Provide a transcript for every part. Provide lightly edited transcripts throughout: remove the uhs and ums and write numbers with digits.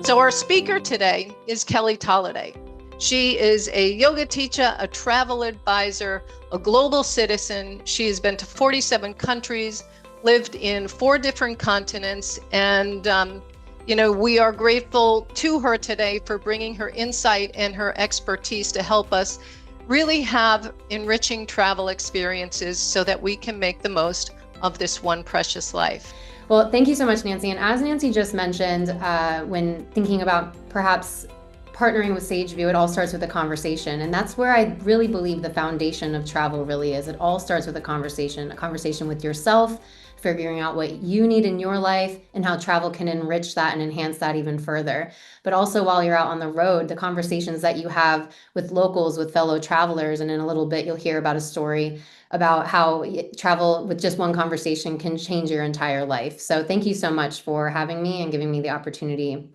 So our speaker today is Kelly Tolliday. She is a yoga teacher, a travel advisor, a global citizen. She has been to 47 countries, lived in 4 different continents, and we are grateful to her today for bringing her insight and her expertise to help us really have enriching travel experiences so that we can make the most of this one precious life. Well, thank you so much, Nancy. And as Nancy just mentioned, when thinking about perhaps partnering with Sageview, it all starts with a conversation. And that's where I really believe the foundation of travel really is. It all starts with a conversation with yourself, figuring out what you need in your life and how travel can enrich that and enhance that even further. But also while you're out on the road, the conversations that you have with locals, with fellow travelers, and in a little bit, you'll hear about a story about how travel with just one conversation can change your entire life. So thank you so much for having me and giving me the opportunity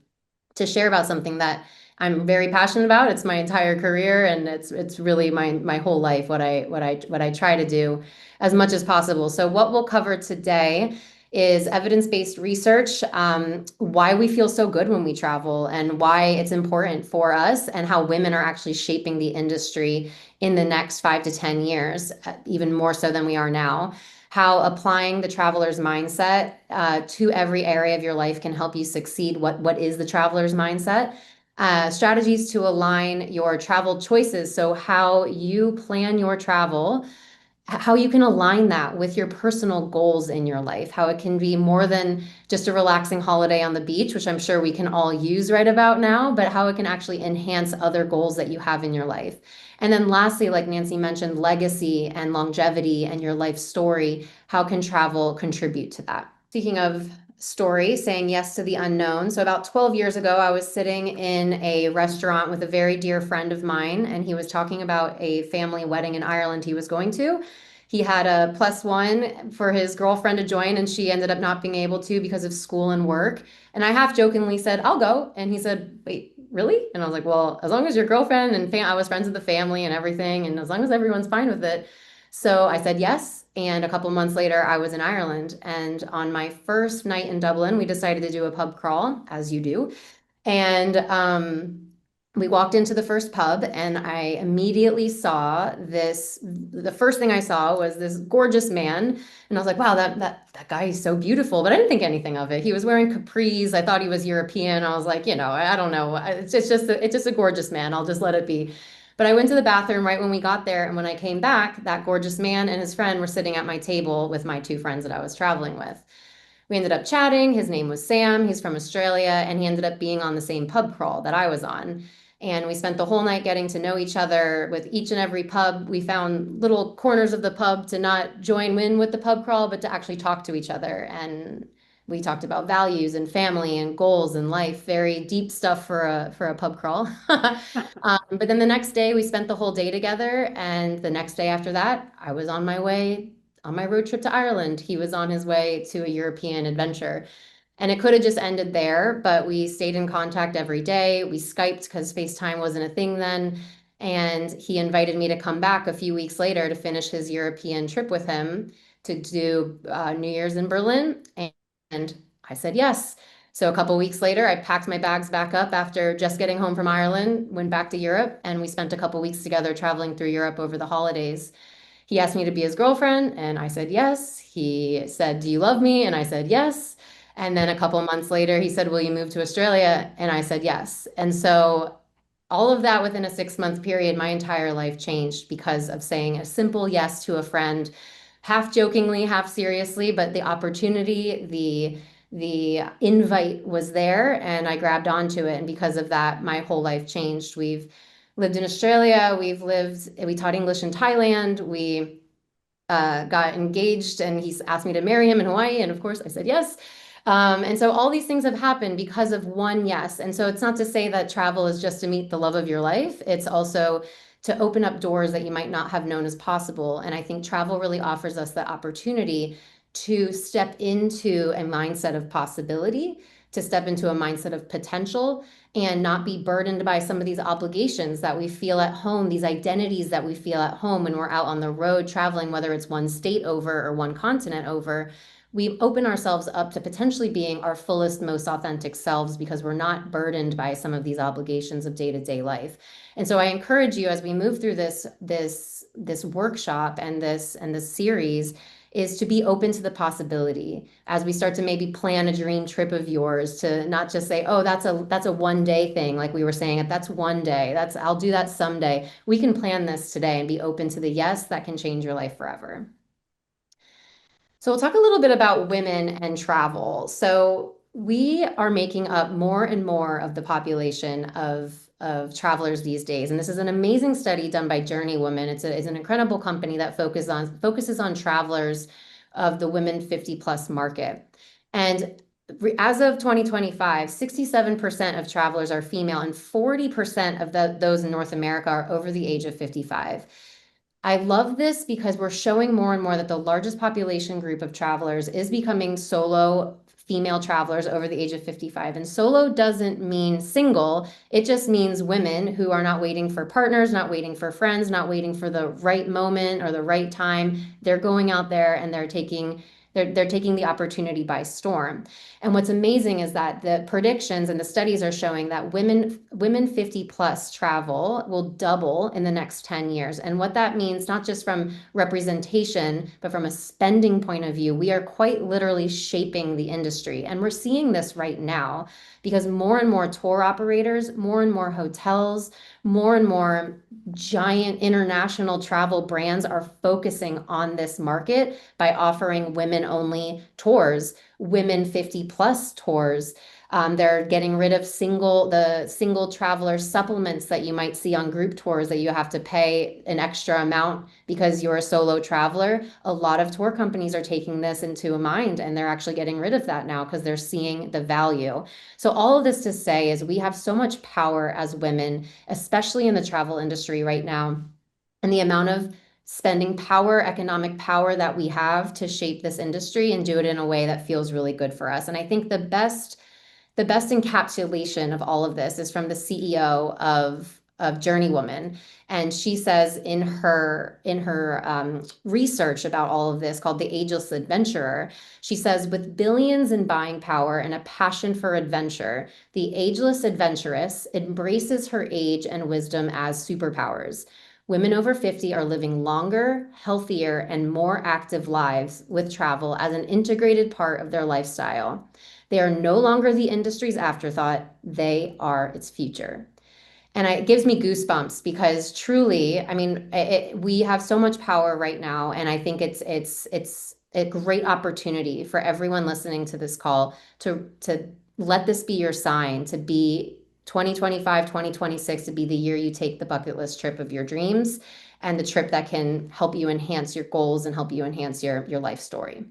to share about something that I'm very passionate about. It's my entire career, and it's really my whole life, what I try to do as much as possible. So what we'll cover today is evidence-based research, why we feel so good when we travel and why it's important for us, and how women are actually shaping the industry in the next 5 to 10 years, even more so than we are now. How applying the traveler's mindset to every area of your life can help you succeed. What is the traveler's mindset? Strategies to align your travel choices. So how you plan your travel, how you can align that with your personal goals in your life, how it can be more than just a relaxing holiday on the beach, which I'm sure we can all use right about now, but how it can actually enhance other goals that you have in your life. And then lastly, like Nancy mentioned, legacy and longevity and your life story, how can travel contribute to that? Speaking of story, saying yes to the unknown. So about 12 years ago, I was sitting in a restaurant with a very dear friend of mine, and he was talking about a family wedding in Ireland he was going to. He had a +1 for his girlfriend to join, and she ended up not being able to because of school and work. And I half jokingly said, I'll go. And he said, wait, really? And I was like, well, as long as your girlfriend and I was friends with the family and everything, and as long as everyone's fine with it. So I said yes. And a couple months later, I was in Ireland. And on my first night in Dublin, we decided to do a pub crawl, as you do. And we walked into the first pub, and I immediately saw this. The first thing I saw was this gorgeous man. And I was like, wow, that guy is so beautiful. But I didn't think anything of it. He was wearing capris. I thought he was European. I was like, I don't know. It's just a gorgeous man. I'll just let it be. But I went to the bathroom right when we got there. And when I came back, that gorgeous man and his friend were sitting at my table with my 2 friends that I was traveling with. We ended up chatting. His name was Sam. He's from Australia, and he ended up being on the same pub crawl that I was on. And we spent the whole night getting to know each other. With each and every pub, we found little corners of the pub to not join in with the pub crawl, but to actually talk to each other. And we talked about values and family and goals and life, very deep stuff for a pub crawl. But then the next day, we spent the whole day together. And the next day after that, I was on my way on my road trip to Ireland. He was on his way to a European adventure. And it could have just ended there, but we stayed in contact every day. We Skyped because FaceTime wasn't a thing then. And he invited me to come back a few weeks later to finish his European trip with him to do New Year's in Berlin. And I said yes. So a couple weeks later, I packed my bags back up after just getting home from Ireland, went back to Europe, and we spent a couple weeks together traveling through Europe over the holidays. He asked me to be his girlfriend, and I said yes. He said, do you love me? And I said yes. And then a couple months later, he said, will you move to Australia? And I said yes. And so all of that within a 6-month period, my entire life changed because of saying a simple yes to a friend, half jokingly, half seriously, but the opportunity, the invite was there, and I grabbed onto it. And because of that, my whole life changed. We've lived in Australia. We taught English in Thailand. We got engaged, and he asked me to marry him in Hawaii. And of course, I said yes. And so all these things have happened because of one yes. And so it's not to say that travel is just to meet the love of your life. It's also to open up doors that you might not have known as possible. And I think travel really offers us the opportunity to step into a mindset of possibility to step into a mindset of potential and not be burdened by some of these obligations that we feel at home, these identities that we feel at home when we're out on the road traveling, whether it's one state over or one continent over. We open ourselves up to potentially being our fullest, most authentic selves because we're not burdened by some of these obligations of day-to-day life. And so I encourage you, as we move through this workshop and this series, is to be open to the possibility as we start to maybe plan a dream trip of yours, to not just say, oh, that's a one day thing, like we were saying, that's one day, I'll do that someday. We can plan this today and be open to the yes that can change your life forever. So we'll talk a little bit about women and travel. So we are making up more and more of the population of travelers these days. And this is an amazing study done by Journey Women. It's an incredible company that focuses on travelers of the women 50 plus market. And as of 2025, 67% of travelers are female and 40% of those in North America are over the age of 55. I love this because we're showing more and more that the largest population group of travelers is becoming solo female travelers over the age of 55. And solo doesn't mean single. It just means women who are not waiting for partners, not waiting for friends, not waiting for the right moment or the right time. They're going out there and they're taking the opportunity by storm. And what's amazing is that the predictions and the studies are showing that women 50 plus travel will double in the next 10 years. And what that means, not just from representation, but from a spending point of view, we are quite literally shaping the industry. And we're seeing this right now because more and more tour operators, more and more hotels, more and more giant international travel brands are focusing on this market by offering women-only tours, women 50 plus tours. They're getting rid of the single traveler supplements that you might see on group tours that you have to pay an extra amount because you're a solo traveler. A lot of tour companies are taking this into mind and they're actually getting rid of that now because they're seeing the value. So all of this to say is we have so much power as women, especially in the travel industry right now, and the amount of spending power, economic power that we have to shape this industry and do it in a way that feels really good for us. And I think the best encapsulation of all of this is from the CEO of Journey Woman. And she says in her research about all of this, called The Ageless Adventurer, she says, with billions in buying power and a passion for adventure, the ageless adventuress embraces her age and wisdom as superpowers. Women over 50 are living longer, healthier, and more active lives with travel as an integrated part of their lifestyle. They are no longer the industry's afterthought. They are its future. And it gives me goosebumps because truly, I mean, we have so much power right now. And I think it's a great opportunity for everyone listening to this call to let this be your sign, to be 2025, 2026, to be the year you take the bucket list trip of your dreams and the trip that can help you enhance your goals and help you enhance your life story.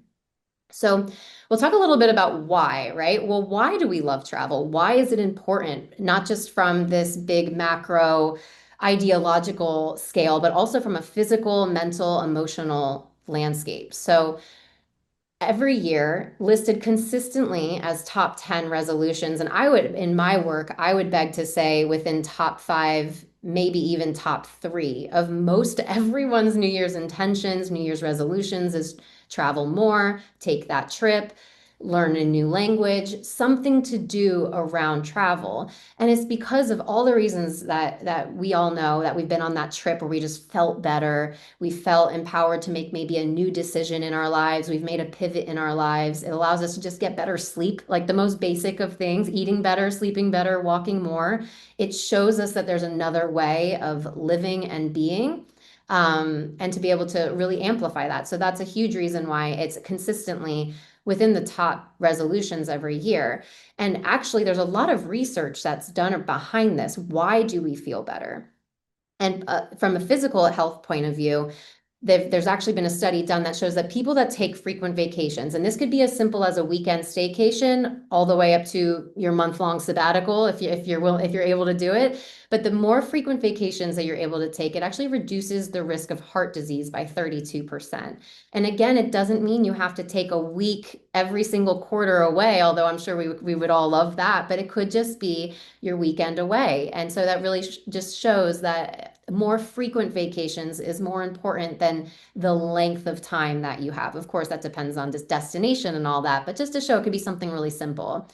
So we'll talk a little bit about why, right? Well, why do we love travel? Why is it important? Not just from this big macro ideological scale, but also from a physical, mental, emotional landscape. So every year listed consistently as top 10 resolutions. And in my work, I would beg to say within top 5, maybe even top 3 of most everyone's New Year's intentions, New Year's resolutions is travel more, take that trip, learn a new language, something to do around travel. And it's because of all the reasons that we all know, that we've been on that trip where we just felt better. We felt empowered to make maybe a new decision in our lives. We've made a pivot in our lives. It allows us to just get better sleep, like the most basic of things, eating better, sleeping better, walking more. It shows us that there's another way of living and being. And to be able to really amplify that. So that's a huge reason why it's consistently within the top resolutions every year. And actually, there's a lot of research that's done behind this. Why do we feel better? And from a physical health point of view, There's actually been a study done that shows that people that take frequent vacations, and this could be as simple as a weekend staycation all the way up to your month-long sabbatical if you're able to do it. But the more frequent vacations that you're able to take, it actually reduces the risk of heart disease by 32%. And again, it doesn't mean you have to take a week every single quarter away, although I'm sure we would all love that, but it could just be your weekend away. And so that really just shows that more frequent vacations is more important than the length of time that you have. Of course, that depends on this destination and all that, but just to show it could be something really simple.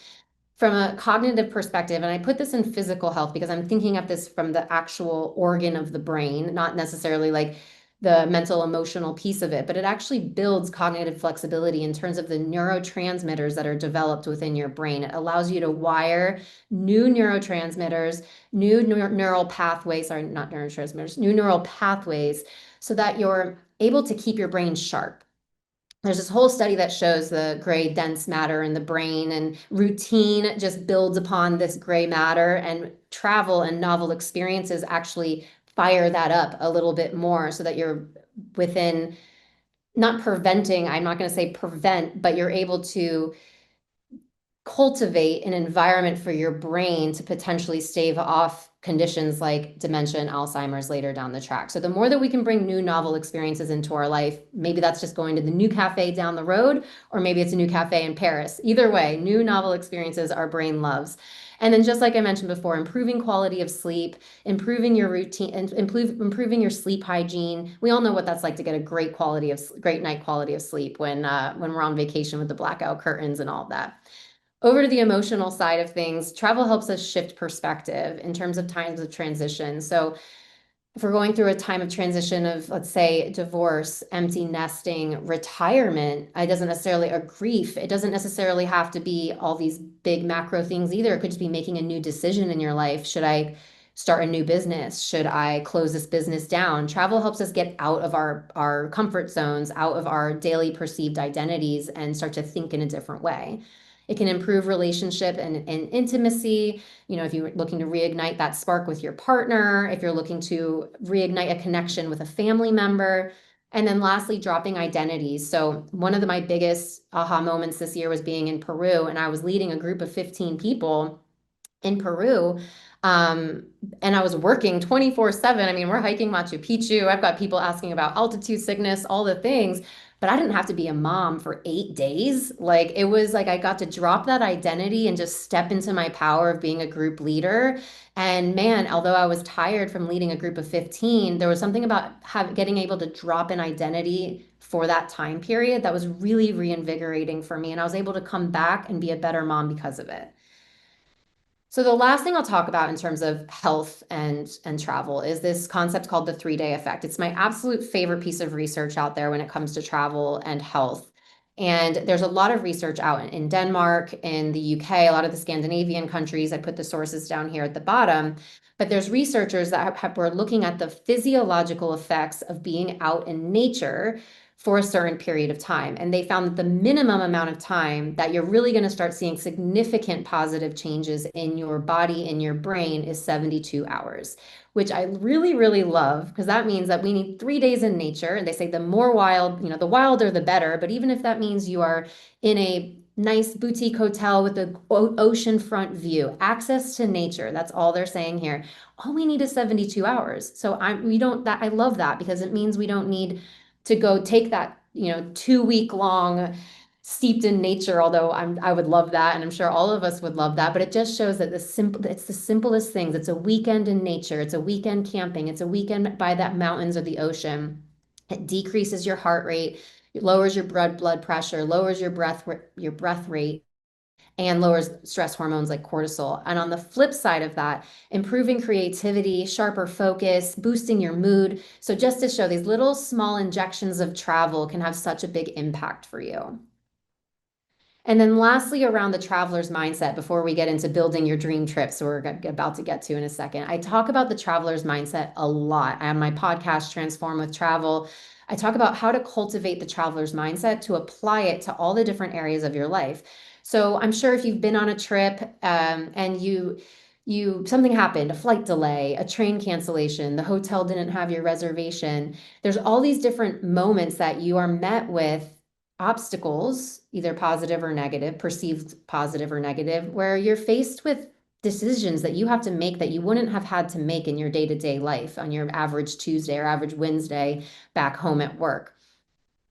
From a cognitive perspective, and I put this in physical health because I'm thinking of this from the actual organ of the brain, not necessarily like the mental emotional piece of it, but it actually builds cognitive flexibility in terms of the neurotransmitters that are developed within your brain. It allows you to wire new neurotransmitters, new neural pathways, sorry, not neurotransmitters, new neural pathways, so that you're able to keep your brain sharp. There's this whole study that shows the gray dense matter in the brain, and routine just builds upon this gray matter, and travel and novel experiences actually fire that up a little bit more so that you're within, not preventing, I'm not going to say prevent, but you're able to cultivate an environment for your brain to potentially stave off conditions like dementia and Alzheimer's later down the track. So the more that we can bring new novel experiences into our life, maybe that's just going to the new cafe down the road, or maybe it's a new cafe in Paris. Either way, new novel experiences our brain loves. And then just like I mentioned before, improving quality of sleep, improving your routine, and improving your sleep hygiene. We all know what that's like to get a great night quality of sleep when we're on vacation with the blackout curtains and all of that. Over to the emotional side of things, travel helps us shift perspective in terms of times of transition. So if we're going through a time of transition of, let's say, divorce, empty nesting, retirement, it doesn't necessarily, a grief, it doesn't necessarily have to be all these big macro things either. It could just be making a new decision in your life. Should I start a new business? Should I close this business down? Travel helps us get out of our comfort zones, out of our daily perceived identities, and start to think in a different way. It can improve relationship and intimacy. You know, if you're looking to reignite that spark with your partner, if you're looking to reignite a connection with a family member. And then lastly, dropping identities. So one of my biggest aha moments this year was being in Peru, and I was leading a group of 15 people in Peru. Um, and I was working 24/7. I mean, we're hiking Machu Picchu. I've got people asking about altitude sickness, all the things, but I didn't have to be a mom for 8 days. Like it was like I got to drop that identity and just step into my power of being a group leader. And man, although I was tired from leading a group of 15, there was something about getting able to drop an identity for that time period that was really reinvigorating for me. And I was able to come back and be a better mom because of it. So the last thing I'll talk about in terms of health and travel is this concept called the 3-day effect. It's my absolute favorite piece of research out there when it comes to travel and health. And there's a lot of research out in Denmark, in the UK, a lot of the Scandinavian countries. I put the sources down here at the bottom. But there's researchers that were looking at the physiological effects of being out in nature for a certain period of time. And they found that the minimum amount of time that you're really going to start seeing significant positive changes in your body, in your brain, is 72 hours, which I really, really love, because that means that we need 3 days in nature. And they say the more wild, you know, the wilder, the better. But even if that means you are in a nice boutique hotel with an oceanfront view, access to nature, that's all they're saying here. All we need is 72 hours. So I love that, because it means we don't need to go take that, 2 week long steeped in nature, although I would love that, and I'm sure all of us would love that. But it just shows that it's the simplest things. It's a weekend in nature, it's a weekend camping, it's a weekend by the mountains or the ocean. It decreases your heart rate, it lowers your blood pressure, lowers your breath rate, and lowers stress hormones like cortisol. And on the flip side of that, improving creativity, sharper focus, boosting your mood. So just to show, these little small injections of travel can have such a big impact for you. And then lastly, around the traveler's mindset, before we get into building your dream trip, so we're about to get to in a second, I talk about the traveler's mindset a lot. I have my podcast, Transform with Travel. I talk about how to cultivate the traveler's mindset to apply it to all the different areas of your life. So I'm sure if you've been on a trip and you something happened, a flight delay, a train cancellation, the hotel didn't have your reservation. There's all these different moments that you are met with obstacles, either positive or negative, perceived positive or negative, where you're faced with decisions that you have to make that you wouldn't have had to make in your day-to-day life on your average Tuesday or average Wednesday back home at work.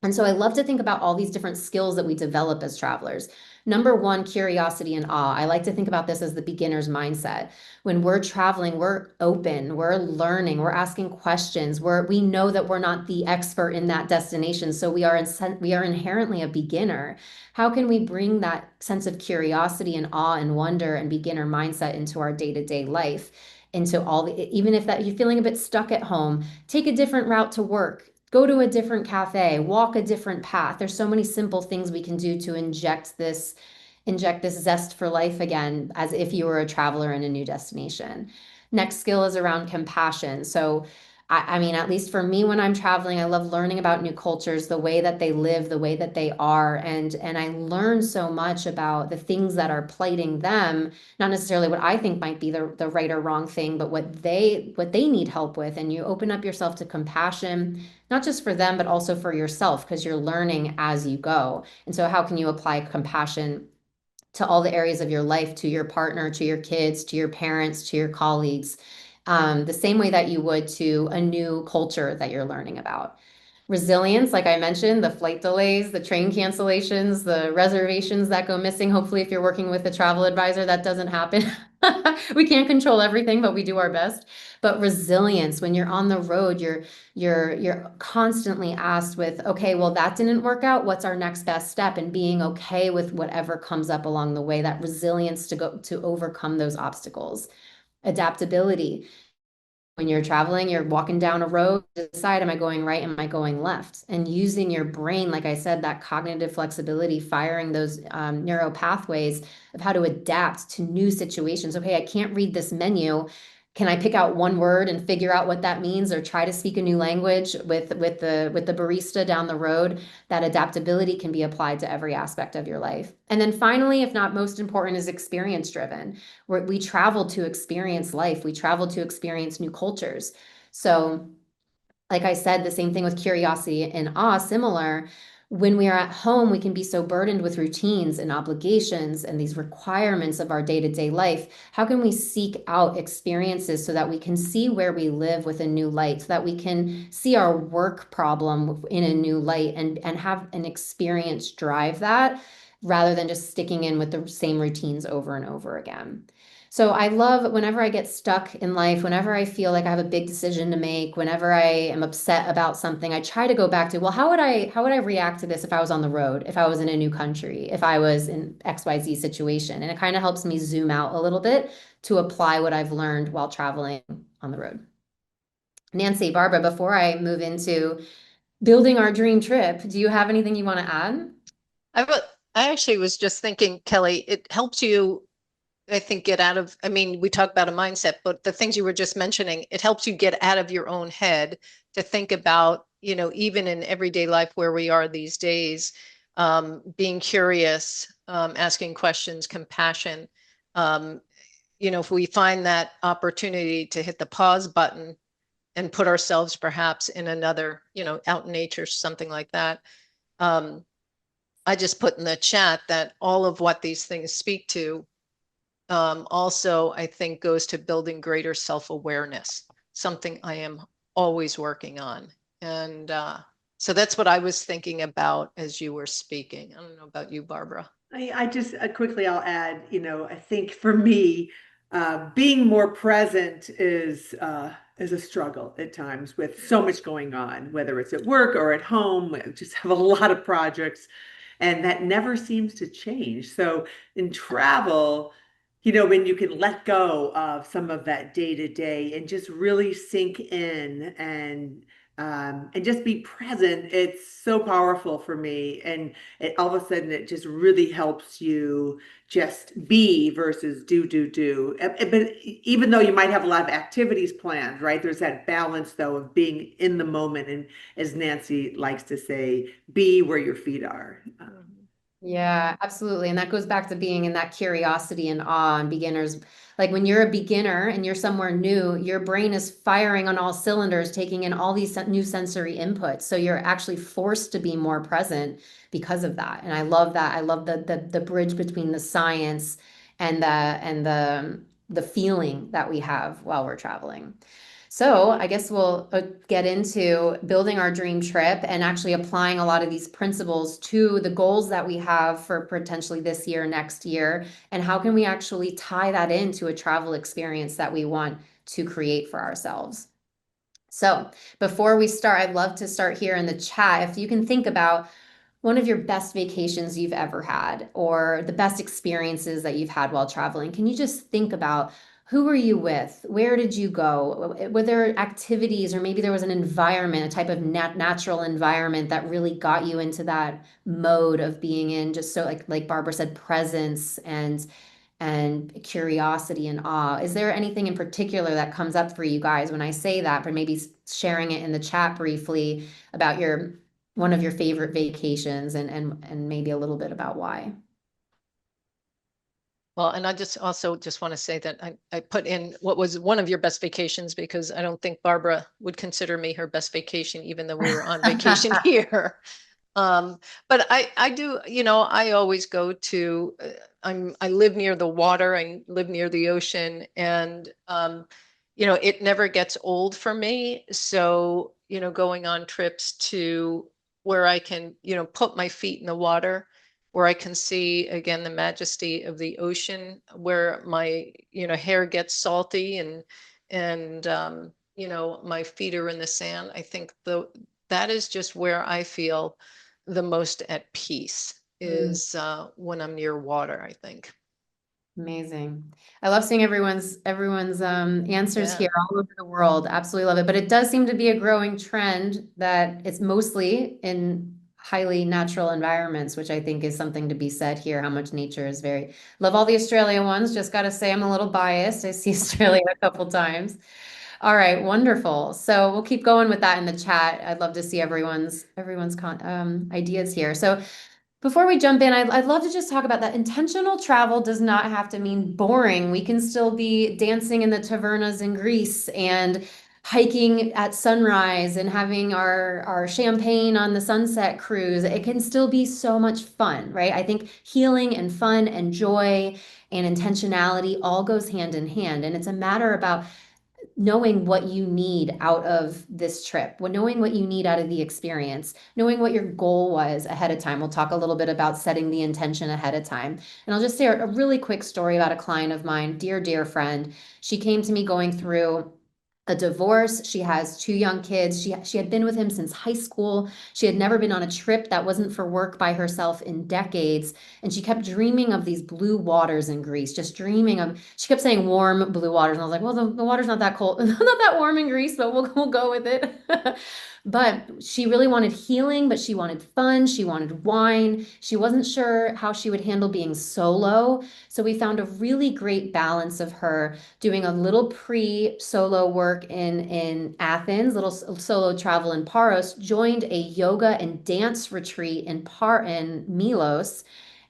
And so I love to think about all these different skills that we develop as travelers. Number one, curiosity and awe. I like to think about this as the beginner's mindset. When we're traveling, we're open, we're learning, we're asking questions. We know that we're not the expert in that destination, so we are inherently a beginner. How can we bring that sense of curiosity and awe and wonder and beginner mindset into our day-to-day life? Into even if that you're feeling a bit stuck at home, take a different route to work, go to a different cafe, walk a different path. There's so many simple things we can do to inject this zest for life again, as if you were a traveler in a new destination. Next skill is around compassion. So I mean, at least for me, when I'm traveling, I love learning about new cultures, the way that they live, the way that they are. And I learn so much about the things that are plaguing them, not necessarily what I think might be the right or wrong thing, but what they need help with. And you open up yourself to compassion, not just for them, but also for yourself, because you're learning as you go. And so how can you apply compassion to all the areas of your life, to your partner, to your kids, to your parents, to your colleagues, the same way that you would to a new culture that you're learning about. Resilience, like I mentioned, the flight delays, the train cancellations, the reservations that go missing. Hopefully, if you're working with a travel advisor, that doesn't happen. We can't control everything, but we do our best. But resilience, when you're on the road, you're constantly asked with, okay, well, that didn't work out. What's our next best step? And being okay with whatever comes up along the way, that resilience to overcome those obstacles. Adaptability, when you're traveling, you're walking down a road, decide, am I going right? Am I going left? And using your brain, like I said, that cognitive flexibility, firing those neural pathways of how to adapt to new situations. Okay, I can't read this menu. Can I pick out one word and figure out what that means, or try to speak a new language with the barista down the road? That adaptability can be applied to every aspect of your life. And then finally, if not most important, is experience driven. We travel to experience life. We travel to experience new cultures. So, like I said, the same thing with curiosity and awe, similar. When we are at home, we can be so burdened with routines and obligations and these requirements of our day-to-day life. How can we seek out experiences so that we can see where we live with a new light, so that we can see our work problem in a new light, and have an experience drive that, rather than just sticking in with the same routines over and over again? So I love whenever I get stuck in life, whenever I feel like I have a big decision to make, whenever I am upset about something, I try to go back to, well, how would I react to this if I was on the road, if I was in a new country, if I was in XYZ situation? And it kind of helps me zoom out a little bit to apply what I've learned while traveling on the road. Nancy, Barbara, before I move into building our dream trip, do you have anything you want to add? I, wa- I actually was just thinking, Kelly, it helps you, I think, get out of, I mean, we talk about a mindset, but the things you were just mentioning, it helps you get out of your own head to think about, even in everyday life where we are these days, being curious, asking questions, compassion. Um, if we find that opportunity to hit the pause button and put ourselves perhaps in another, out in nature, something like that. I just put in the chat that all of what these things speak to also, I think, goes to building greater self-awareness, something I am always working on. And so that's what I was thinking about as you were speaking. I don't know about you, Barbara. I just quickly I'll add, I think for me, being more present is a struggle at times with so much going on, whether it's at work or at home. We just have a lot of projects, and that never seems to change. So in travel, when you can let go of some of that day to day and just really sink in and just be present, it's so powerful for me. And all of a sudden, it just really helps you just be versus do. But even though you might have a lot of activities planned, right? There's that balance, though, of being in the moment. And as Nancy likes to say, be where your feet are. Yeah, absolutely. And that goes back to being in that curiosity and awe and beginners. Like when you're a beginner and you're somewhere new, your brain is firing on all cylinders, taking in all these new sensory inputs. So you're actually forced to be more present because of that. And I love that. I love the bridge between the science and the feeling that we have while we're traveling. So I guess we'll get into building our dream trip and actually applying a lot of these principles to the goals that we have for potentially this year, next year, and how can we actually tie that into a travel experience that we want to create for ourselves. So before we start, I'd love to start here in the chat. If you can think about one of your best vacations you've ever had or the best experiences that you've had while traveling, can you just think about who were you with? Where did you go? Were there activities or maybe there was an environment, a type of natural environment that really got you into that mode of being in just so like Barbara said, presence and curiosity and awe. Is there anything in particular that comes up for you guys when I say that, but maybe sharing it in the chat briefly about your one of your favorite vacations and maybe a little bit about why? Well, and I just also just want to say that I put in what was one of your best vacations because I don't think Barbara would consider me her best vacation, even though we were on vacation here. But I do, I always go to, I live near the water, I live near the ocean, and, it never gets old for me. So, going on trips to where I can, put my feet in the water, where I can see again the majesty of the ocean, where my, hair gets salty and my feet are in the sand. I think that is just where I feel the most at peace Mm. is when I'm near water, I think. Amazing. I love seeing everyone's answers Yeah. here all over the world. Absolutely love it. But it does seem to be a growing trend that it's mostly in highly natural environments, which I think is something to be said here, how much nature is very love all the Australia ones. Just got to say I'm a little biased. I see Australia a couple times. All right, wonderful. So we'll keep going with that in the chat. I'd love to see everyone's ideas here. So before we jump in, I'd love to just talk about that. Intentional travel does not have to mean boring. We can still be dancing in the tavernas in Greece and hiking at sunrise and having our champagne on the sunset cruise. It can still be so much fun, right? I think healing and fun and joy and intentionality all goes hand in hand. And it's a matter about knowing what you need out of this trip, knowing what you need out of the experience, knowing what your goal was ahead of time. We'll talk a little bit about setting the intention ahead of time. And I'll just share a really quick story about a client of mine, dear, dear friend. She came to me going through a divorce. She has two young kids. She had been with him since high school. She had never been on a trip that wasn't for work by herself in decades. And she kept dreaming of these blue waters in Greece, just dreaming of, she kept saying warm blue waters. And I was like, well, the water's not that cold, not that warm in Greece, but we'll go with it. But she really wanted healing, but she wanted fun. She wanted wine. She wasn't sure how she would handle being solo. So we found a really great balance of her doing a little pre-solo work in Athens, little solo travel in Paros, joined a yoga and dance retreat in Milos,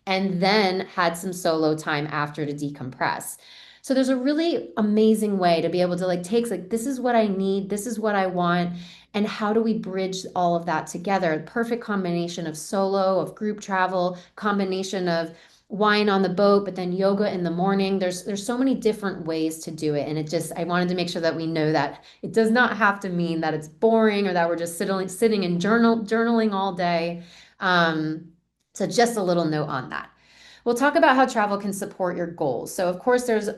and then had some solo time after to decompress. So there's a really amazing way to be able to take this is what I need, this is what I want, and how do we bridge all of that together? Perfect combination of solo, of group travel, combination of wine on the boat, but then yoga in the morning. There's so many different ways to do it. And I wanted to make sure that we know that it does not have to mean that it's boring or that we're just sitting and journaling all day. So just a little note on that. We'll talk about how travel can support your goals. So of course there's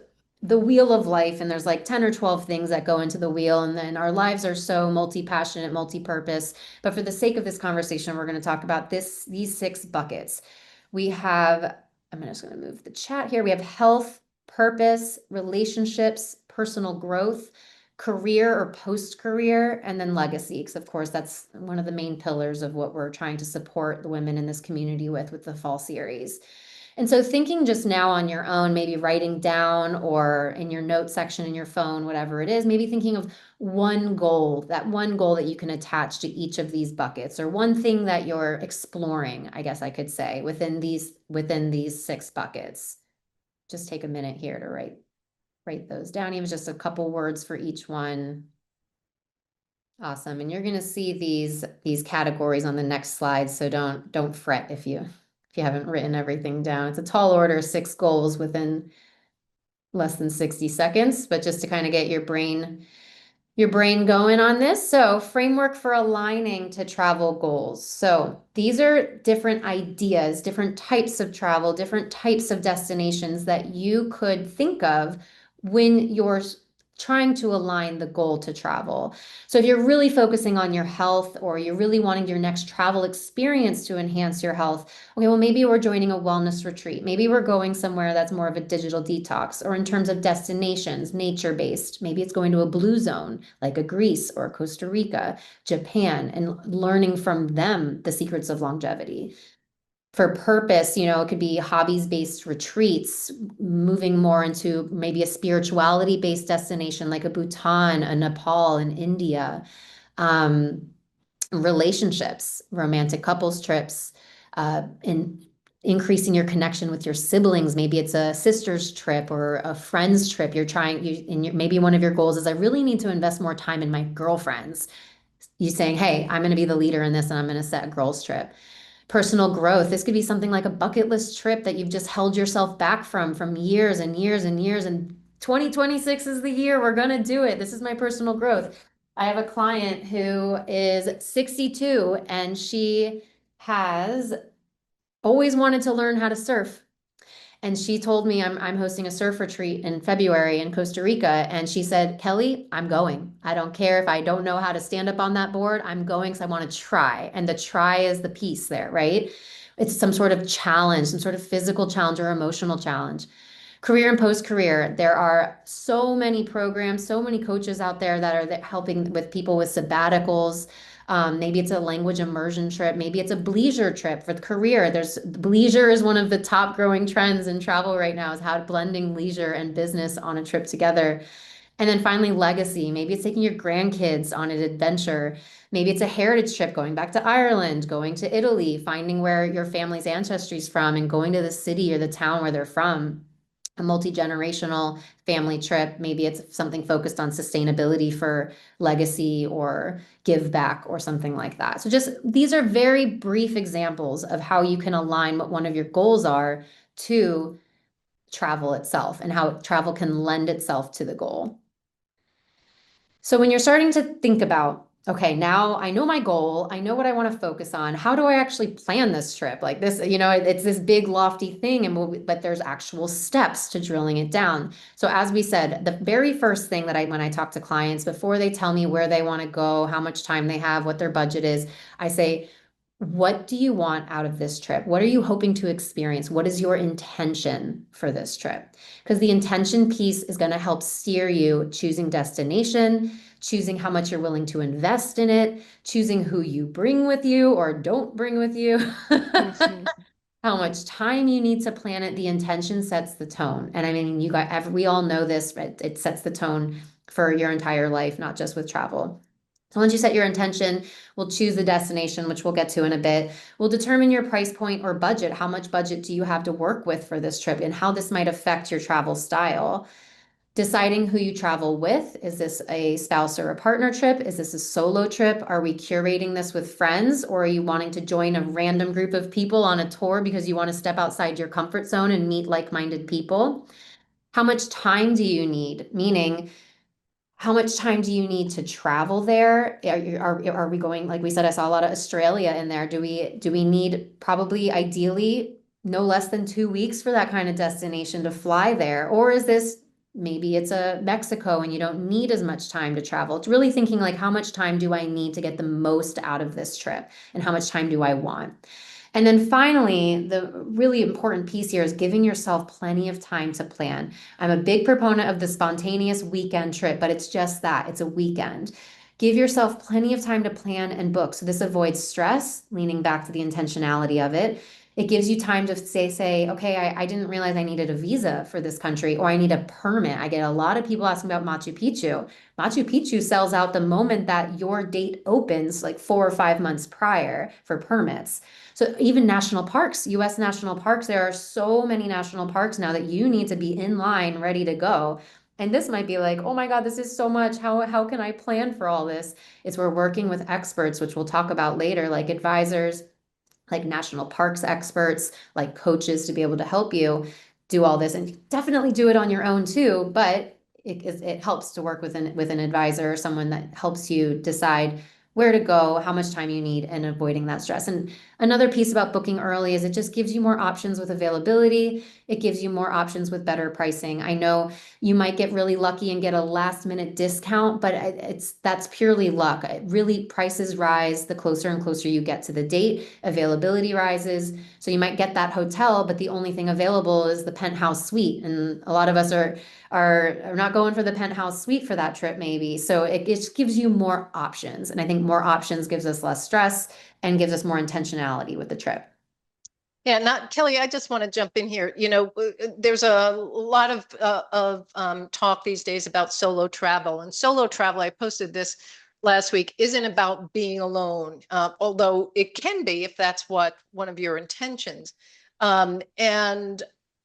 the wheel of life, and there's like 10 or 12 things that go into the wheel. And then our lives are so multi-passionate, multi-purpose. But for the sake of this conversation, we're going to talk about these 6 buckets. We have, I'm just going to move the chat here. We have health, purpose, relationships, personal growth, career or post-career, and then legacy. Because of course, that's one of the main pillars of what we're trying to support the women in this community with the fall series. And so thinking just now on your own, maybe writing down or in your note section in your phone, whatever it is, maybe thinking of that one goal that you can attach to each of these buckets, or one thing that you're exploring, I guess I could say, within these 6 buckets. Just take a minute here to write those down, even just a couple words for each one. Awesome. And you're going to see these categories on the next slide, so don't fret if you haven't written everything down. It's a tall order, 6 goals within less than 60 seconds, but just to kind of get your brain going on this. So, framework for aligning to travel goals. So these are different ideas, different types of travel, different types of destinations that you could think of when you're trying to align the goal to travel. So if you're really focusing on your health, or you're really wanting your next travel experience to enhance your health, okay, well, maybe we're joining a wellness retreat. Maybe we're going somewhere that's more of a digital detox. Or in terms of destinations, nature-based, maybe it's going to a blue zone like a Greece or Costa Rica, Japan, and learning from them the secrets of longevity. For purpose, it could be hobbies-based retreats, moving more into maybe a spirituality-based destination like a Bhutan, a Nepal, and India. Relationships, romantic couples trips, in increasing your connection with your siblings. Maybe it's a sister's trip or a friend's trip. Maybe one of your goals is, I really need to invest more time in my girlfriends. You saying, hey, I'm going to be the leader in this, and I'm going to set a girls trip. Personal growth. This could be something like a bucket list trip that you've just held yourself back from years and years and years. And 2026 is the year we're going to do it. This is my personal growth. I have a client who is 62, and she has always wanted to learn how to surf. And she told me, I'm hosting a surf retreat in February in Costa Rica. And she said, Kelly, I'm going. I don't care if I don't know how to stand up on that board. I'm going because I want to try. And the try is the piece there, right? It's some sort of challenge, some sort of physical challenge or emotional challenge. Career and post-career, there are so many programs, so many coaches out there that are helping with people with sabbaticals. Maybe it's a language immersion trip. Maybe it's a bleisure trip for the career. Bleisure is one of the top growing trends in travel right now, is how blending leisure and business on a trip together. And then finally, legacy. Maybe it's taking your grandkids on an adventure. Maybe it's a heritage trip, going back to Ireland, going to Italy, finding where your family's ancestry is from, and going to the city or the town where they're from. A multi-generational family trip. Maybe it's something focused on sustainability for legacy or give back or something like that. So just these are very brief examples of how you can align what one of your goals are to travel itself, and how travel can lend itself to the goal. So when you're starting to think about, okay, now I know my goal, I know what I want to focus on, how do I actually plan this trip? Like this, it's this big lofty thing, but there's actual steps to drilling it down. So as we said, the very first thing that when I talk to clients, before they tell me where they want to go, how much time they have, what their budget is, I say, what do you want out of this trip? What are you hoping to experience? What is your intention for this trip? Because the intention piece is going to help steer you choosing destination, choosing how much you're willing to invest in it, choosing who you bring with you or don't bring with you, how much time you need to plan it. The intention sets the tone. And I mean, we all know this, but it sets the tone for your entire life, not just with travel. So once you set your intention, we'll choose the destination, which we'll get to in a bit. We'll determine your price point or budget. How much budget do you have to work with for this trip, and how this might affect your travel style? Deciding who you travel with. Is this a spouse or a partner trip? Is this a solo trip? Are we curating this with friends, or are you wanting to join a random group of people on a tour because you want to step outside your comfort zone and meet like-minded people? How much time do you need? Meaning, how much time do you need to travel there? Are we going, like we said, I saw a lot of Australia in there. Do we need, probably ideally no less than 2 weeks for that kind of destination to fly there? Or is this, maybe it's a Mexico and you don't need as much time to travel? It's really thinking like, how much time do I need to get the most out of this trip, and how much time do I want? And then finally, the really important piece here is giving yourself plenty of time to plan. I'm a big proponent of the spontaneous weekend trip, but it's just that, it's a weekend. Give yourself plenty of time to plan and book. So this avoids stress, leaning back to the intentionality of it. It gives you time to say, okay, I didn't realize I needed a visa for this country, or I need a permit. I get a lot of people asking about Machu Picchu. Machu Picchu sells out the moment that your date opens, like 4 or 5 months prior for permits. So even national parks, US national parks, there are so many national parks now that you need to be in line, ready to go. And this might be like, oh my God, this is so much. How can I plan for all this? It's we're working with experts, which we'll talk about later, like advisors, like national parks experts, like coaches to be able to help you do all this. And definitely do it on your own too, but it helps to work with an advisor or someone that helps you decide where to go, how much time you need, and avoiding that stress. And another piece about booking early is it just gives you more options with availability. It gives you more options with better pricing. I know you might get really lucky and get a last minute discount, but that's purely luck. Really, prices rise the closer and closer you get to the date. Availability rises. So you might get that hotel, but the only thing available is the penthouse suite. And a lot of us are not going for the penthouse suite for that trip, maybe. So it just gives you more options. And I think more options gives us less stress and gives us more intentionality with the trip. Yeah, not Kelly. I just want to jump in here. There's a lot of talk these days about solo travel, and solo travel. I posted this last week. Isn't about being alone, although it can be if that's what one of your intentions. And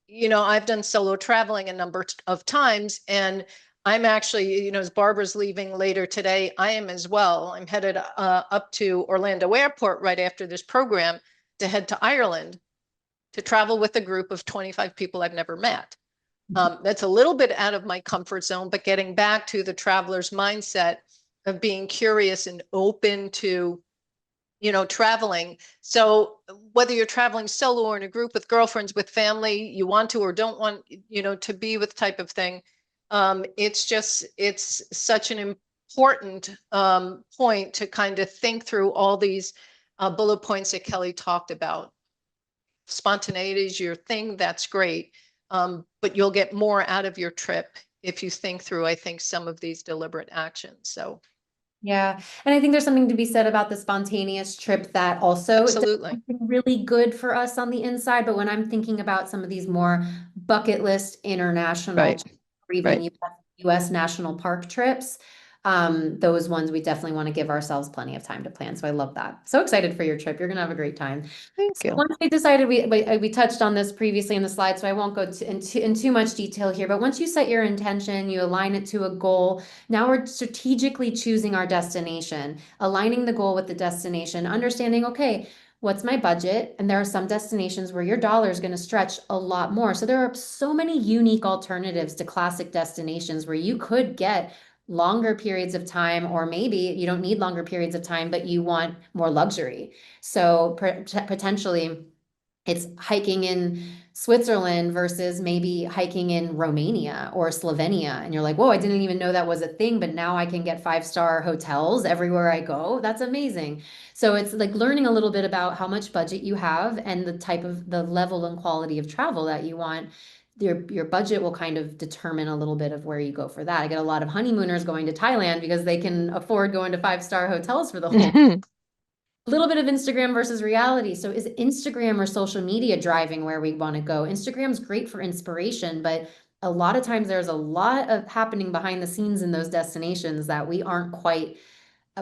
I've done solo traveling a number of times, and I'm actually, as Barbara's leaving later today, I am as well. I'm headed up to Orlando Airport right after this program to head to Ireland to travel with a group of 25 people I've never met. That's a little bit out of my comfort zone, but getting back to the traveler's mindset of being curious and open to, traveling. So whether you're traveling solo or in a group with girlfriends, with family, you want to or don't want, to be with type of thing. It's such an important point to kind of think through all these bullet points that Kelly talked about. Spontaneity is your thing, that's great. But you'll get more out of your trip if you think through, I think, some of these deliberate actions. So yeah. And I think there's something to be said about the spontaneous trip that also does absolutely. something really good for us on the inside. But when I'm thinking about some of these more bucket list international Right. trips, or even Right. US national park trips, those ones we definitely want to give ourselves plenty of time to plan. So I love that. So excited for your trip. You're gonna have a great time. Thank So you. once we decided, we touched on this previously in the slide, so I won't go in too much detail here. But once you set your intention, you align it to a goal. Now we're strategically choosing our destination, aligning the goal with the destination, understanding, okay, what's my budget? And there are some destinations where your dollar is going to stretch a lot more. So there are so many unique alternatives to classic destinations where you could get longer periods of time, or maybe you don't need longer periods of time, but you want more luxury. So potentially it's hiking in Switzerland versus maybe hiking in Romania or Slovenia. And you're like, whoa, I didn't even know that was a thing, but now I can get 5-star hotels everywhere I go. That's amazing. So it's like learning a little bit about how much budget you have and the level and quality of travel that you want. Your budget will kind of determine a little bit of where you go for that. I get a lot of honeymooners going to Thailand because they can afford going to 5-star hotels for the whole little bit of Instagram versus reality. So is Instagram or social media driving where we want to go? Instagram's great for inspiration, but a lot of times there's a lot of happening behind the scenes in those destinations that we aren't quite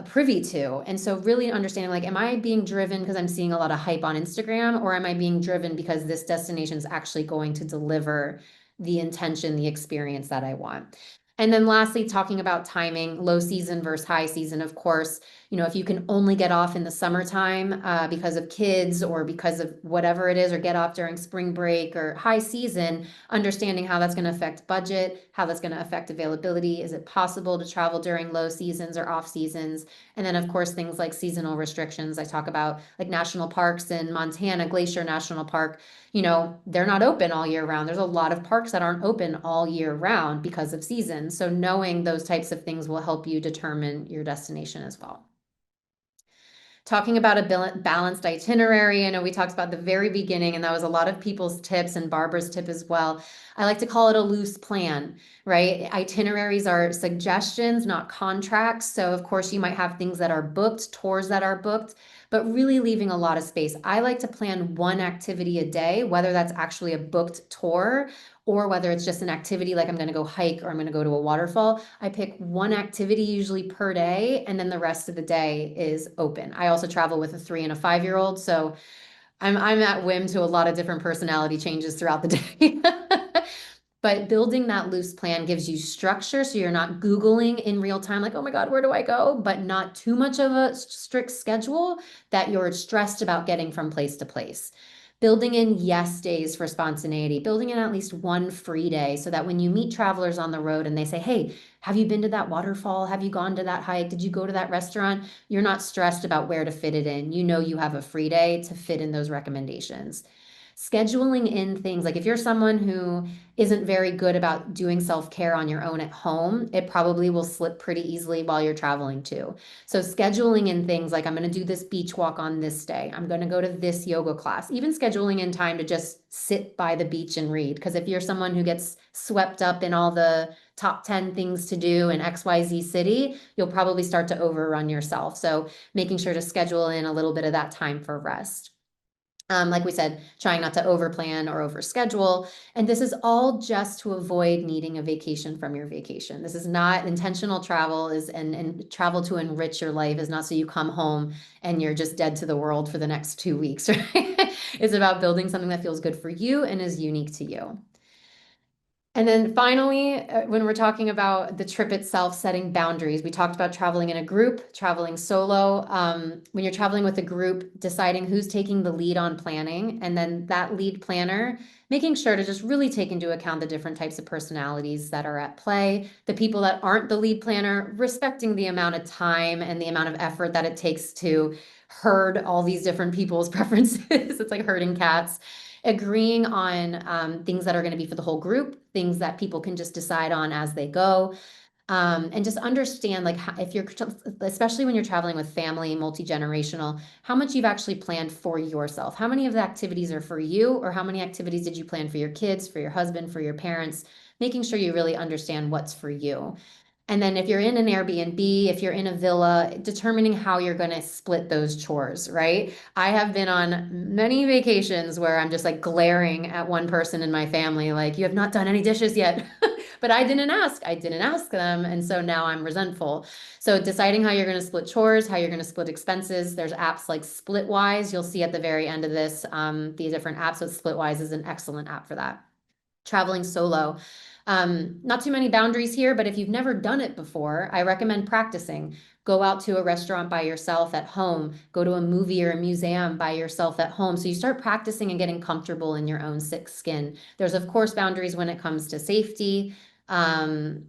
privy to. And so really understanding, like, am I being driven because I'm seeing a lot of hype on Instagram, or am I being driven because this destination is actually going to deliver the intention, the experience that I want? And then lastly, talking about timing, low season versus high season. Of course, if you can only get off in the summertime because of kids or because of whatever it is, or get off during spring break or high season, understanding how that's going to affect budget, how that's going to affect availability. Is it possible to travel during low seasons or off seasons? And then, of course, things like seasonal restrictions. I talk about like national parks in Montana, Glacier National Park. They're not open all year round. There's a lot of parks that aren't open all year round because of seasons. So knowing those types of things will help you determine your destination as well. Talking about a balanced itinerary. I know we talked about the very beginning, and that was a lot of people's tips and Barbara's tip as well. I like to call it a loose plan, right? Itineraries are suggestions, not contracts. So of course you might have things that are booked, tours that are booked, but really leaving a lot of space. I like to plan one activity a day, whether that's actually a booked tour or whether it's just an activity like I'm going to go hike or I'm going to go to a waterfall. I pick one activity usually per day, and then the rest of the day is open. I also travel with a 3 and a 5-year-old, so I'm at whim to a lot of different personality changes throughout the day. But building that loose plan gives you structure, so you're not Googling in real time, like, oh my God, where do I go? But not too much of a strict schedule that you're stressed about getting from place to place. Building in yes days for spontaneity, building in at least one free day so that when you meet travelers on the road and they say, hey, have you been to that waterfall? Have you gone to that hike? Did you go to that restaurant? You're not stressed about where to fit it in. You know you have a free day to fit in those recommendations. Scheduling in things like if you're someone who isn't very good about doing self-care on your own at home, it probably will slip pretty easily while you're traveling too. So scheduling in things like I'm going to do this beach walk on this day. I'm going to go to this yoga class. Even scheduling in time to just sit by the beach and read. Because if you're someone who gets swept up in all the top 10 things to do in XYZ city, you'll probably start to overrun yourself. So making sure to schedule in a little bit of that time for rest. Like we said, trying not to overplan or overschedule. And this is all just to avoid needing a vacation from your vacation. This is not intentional travel and travel to enrich your life is not so you come home and you're just dead to the world for the next 2 weeks, right? It's about building something that feels good for you and is unique to you. And then finally, when we're talking about the trip itself, setting boundaries, we talked about traveling in a group, traveling solo. When you're traveling with a group, deciding who's taking the lead on planning, and then that lead planner, making sure to just really take into account the different types of personalities that are at play, the people that aren't the lead planner, respecting the amount of time and the amount of effort that it takes to herd all these different people's preferences. It's like herding cats. Agreeing on things that are going to be for the whole group, things that people can just decide on as they go. And just understand, like, if you're, especially when you're traveling with family, multi-generational, how much you've actually planned for yourself. How many of the activities are for you, or how many activities did you plan for your kids, for your husband, for your parents? Making sure you really understand what's for you. And then if you're in an Airbnb, if you're in a villa, determining how you're going to split those chores, right? I have been on many vacations where I'm just like glaring at one person in my family, like, you have not done any dishes yet. But I didn't ask. I didn't ask them. And so now I'm resentful. So deciding how you're going to split chores, how you're going to split expenses. There's apps like Splitwise. You'll see at the very end of this, the different apps. So Splitwise is an excellent app for that. Traveling solo. Not too many boundaries here, but if you've never done it before, I recommend practicing. Go out to a restaurant by yourself at home, go to a movie or a museum by yourself at home. So you start practicing and getting comfortable in your own sick skin. There's, of course, boundaries when it comes to safety. And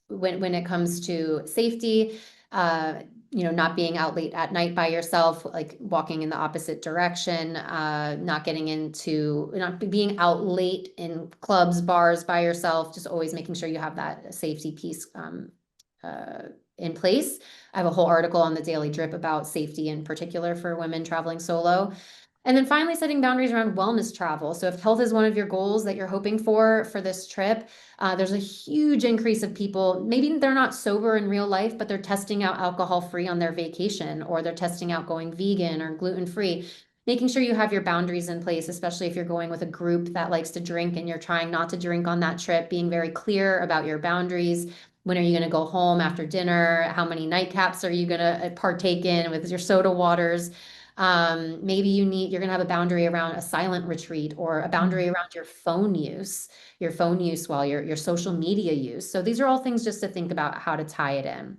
when it comes to safety, not being out late at night by yourself, like walking in the opposite direction, not being out late in clubs, bars by yourself, just always making sure you have that safety piece in place. I have a whole article on the Daily Drip about safety in particular for women traveling solo. And then finally, setting boundaries around wellness travel. So if health is one of your goals that you're hoping for this trip, there's a huge increase of people, maybe they're not sober in real life, but they're testing out alcohol-free on their vacation, or they're testing out going vegan or gluten-free. Making sure you have your boundaries in place, especially if you're going with a group that likes to drink and you're trying not to drink on that trip, being very clear about your boundaries. When are you going to go home after dinner? How many nightcaps are you going to partake in with your soda waters? Maybe you're going to have a boundary around a silent retreat, or a boundary around your phone use while your social media use. So these are all things just to think about how to tie it in.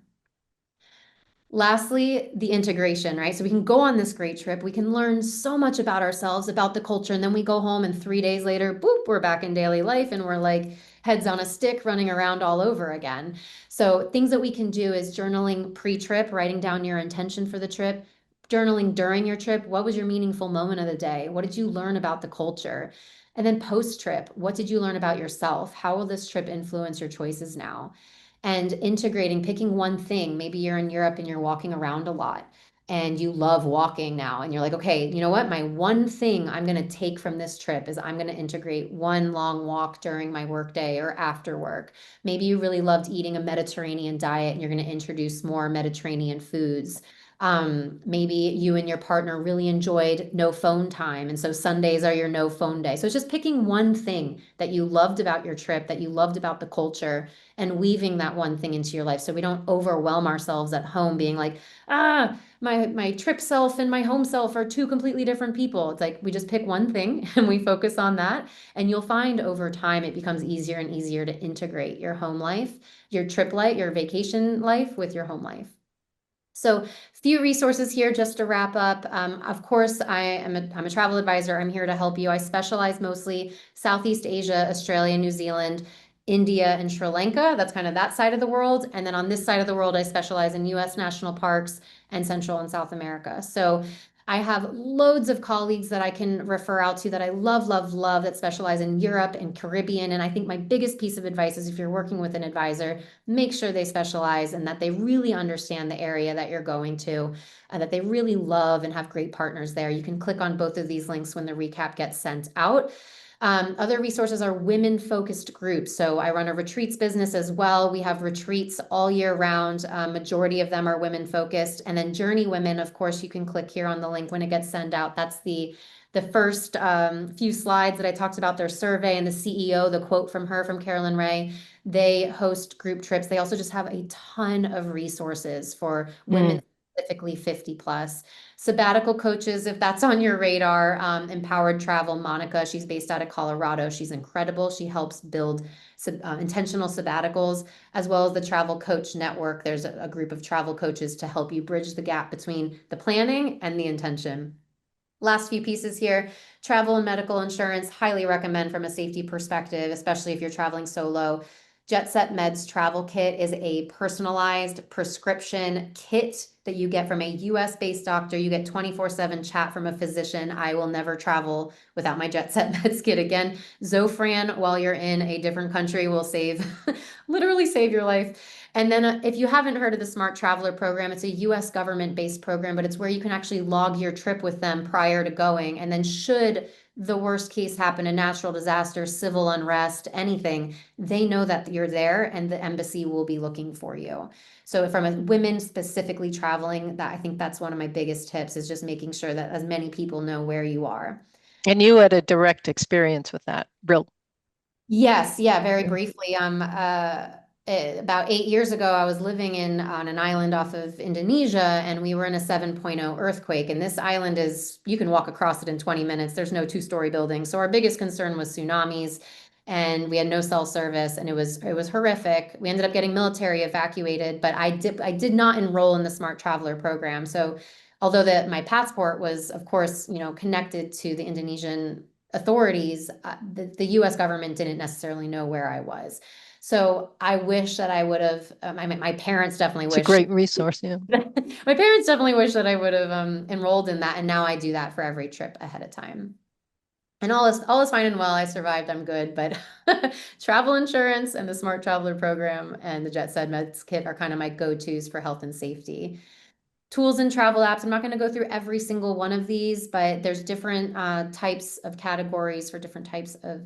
Lastly, the integration, right? So we can go on this great trip. We can learn so much about ourselves, about the culture, and then we go home and 3 days later, boop, we're back in daily life and we're like heads on a stick running around all over again. So things that we can do is journaling pre-trip, writing down your intention for the trip, journaling during your trip. What was your meaningful moment of the day? What did you learn about the culture? And then post-trip, what did you learn about yourself? How will this trip influence your choices now? And integrating, picking one thing. Maybe you're in Europe and you're walking around a lot and you love walking now. And you're like, okay, you know what? My one thing I'm going to take from this trip is I'm going to integrate one long walk during my workday or after work. Maybe you really loved eating a Mediterranean diet and you're going to introduce more Mediterranean foods. Maybe you and your partner really enjoyed no phone time, and so Sundays are your no phone day. So it's just picking one thing that you loved about your trip, that you loved about the culture, and weaving that one thing into your life so we don't overwhelm ourselves at home being like, my trip self and my home self are two completely different people. It's like we just pick one thing and we focus on that, and you'll find over time it becomes easier and easier to integrate your home life, your trip life, your vacation life with your home life. So, few resources here just to wrap up. Of course, I'm a travel advisor. I'm here to help you. I specialize mostly Southeast Asia, Australia, New Zealand, India, and Sri Lanka. That's kind of that side of the world. And then on this side of the world, I specialize in US national parks and Central and South America. So I have loads of colleagues that I can refer out to that I love, love, love that specialize in Europe and Caribbean. And I think my biggest piece of advice is if you're working with an advisor, make sure they specialize and that they really understand the area that you're going to, and that they really love and have great partners there. You can click on both of these links when the recap gets sent out. Other resources are women-focused groups. So I run a retreats business as well. We have retreats all year round. Majority of them are women-focused. And then Journey Women, of course, you can click here on the link when it gets sent out. That's the first few slides that I talked about their survey, and the CEO, the quote from her, from Carolyn Ray. They host group trips. They also just have a ton of resources for women, specifically 50 plus. Sabbatical coaches, if that's on your radar. Empowered Travel, Monica, she's based out of Colorado. She's incredible. She helps build intentional sabbaticals, as well as the Travel Coach Network. There's a group of travel coaches to help you bridge the gap between the planning and the intention. Last few pieces here, travel and medical insurance, highly recommend from a safety perspective, especially if you're traveling solo. Jet Set Meds Travel Kit is a personalized prescription kit that you get from a US-based doctor. You get 24/7 chat from a physician. I will never travel without my Jet Set Meds kit again. Zofran, while you're in a different country, will literally save your life. And then if you haven't heard of the Smart Traveler program, it's a US government-based program, but it's where you can actually log your trip with them prior to going. And then should the worst case happen, a natural disaster, civil unrest, anything, they know that you're there and the embassy will be looking for you. So from a women specifically traveling, that I think that's one of my biggest tips, is just making sure that as many people know where you are. And you had a direct experience with that, real. Yes, yeah, very briefly. About 8 years ago, I was living on an island off of Indonesia, and we were in a 7.0 earthquake. And this island you can walk across it in 20 minutes. There's no two-story building. So our biggest concern was tsunamis, and we had no cell service, and it was horrific. We ended up getting military evacuated, but I did not enroll in the Smart Traveler program. So although my passport was, of course, connected to the Indonesian authorities, the US government didn't necessarily know where I was. So I wish that I would have, my parents definitely wish. It's a great resource, yeah. My parents definitely wish that I would have enrolled in that, and now I do that for every trip ahead of time. And all is fine and well. I survived, I'm good, but travel insurance and the Smart Traveler program and the Jet Set Meds kit are kind of my go-tos for health and safety. Tools and travel apps. I'm not going to go through every single one of these, but there's different types of categories for different types of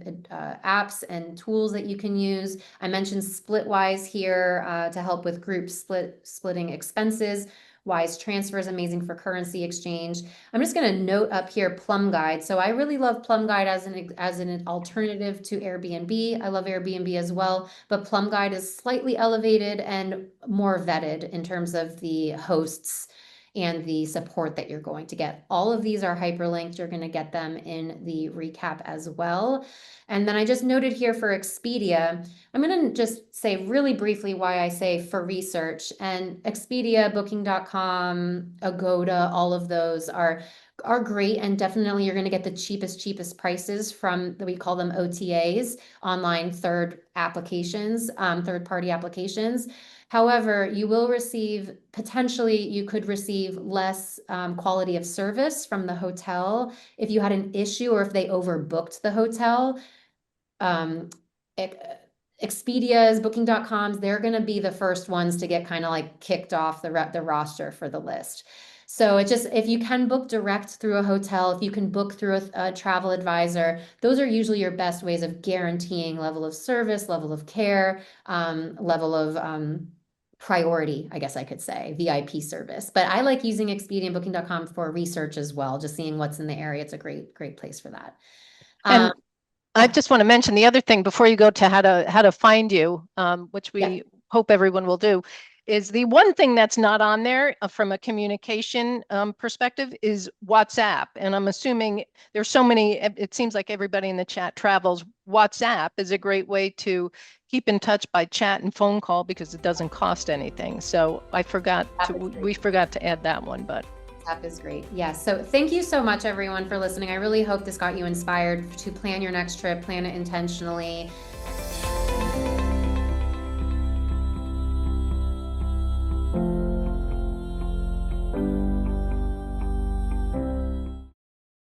apps and tools that you can use. I mentioned Splitwise here to help with group splitting expenses. Wise Transfer is amazing for currency exchange. I'm just going to note up here Plum Guide. So I really love Plum Guide as an alternative to Airbnb. I love Airbnb as well, but Plum Guide is slightly elevated and more vetted in terms of the hosts and the support that you're going to get. All of these are hyperlinked. You're going to get them in the recap as well. And then I just noted here for Expedia, I'm going to just say really briefly why I say for research. And Expedia, Booking.com, Agoda, all of those are great, and definitely you're going to get the cheapest prices from, we call them OTAs, online third party applications. However, you could receive less quality of service from the hotel if you had an issue or if they overbooked the hotel. Expedia's, Booking.com's, they're going to be the first ones to get kind of like kicked off the roster for the list. So if you can book direct through a hotel, if you can book through a travel advisor, those are usually your best ways of guaranteeing level of service, level of care, level of priority, I guess I could say, VIP service. But I like using Expedia and Booking.com for research as well, just seeing what's in the area. It's a great place for that. And I just want to mention the other thing before you go to how to find you, which we hope everyone will do, is the one thing that's not on there from a communication perspective is WhatsApp. And I'm assuming there's so many, it seems like everybody in the chat travels. WhatsApp is a great way to keep in touch by chat and phone call because it doesn't cost anything. So we forgot to add that one, but. That is great. Yes. So thank you so much, everyone, for listening. I really hope this got you inspired to plan your next trip, plan it intentionally.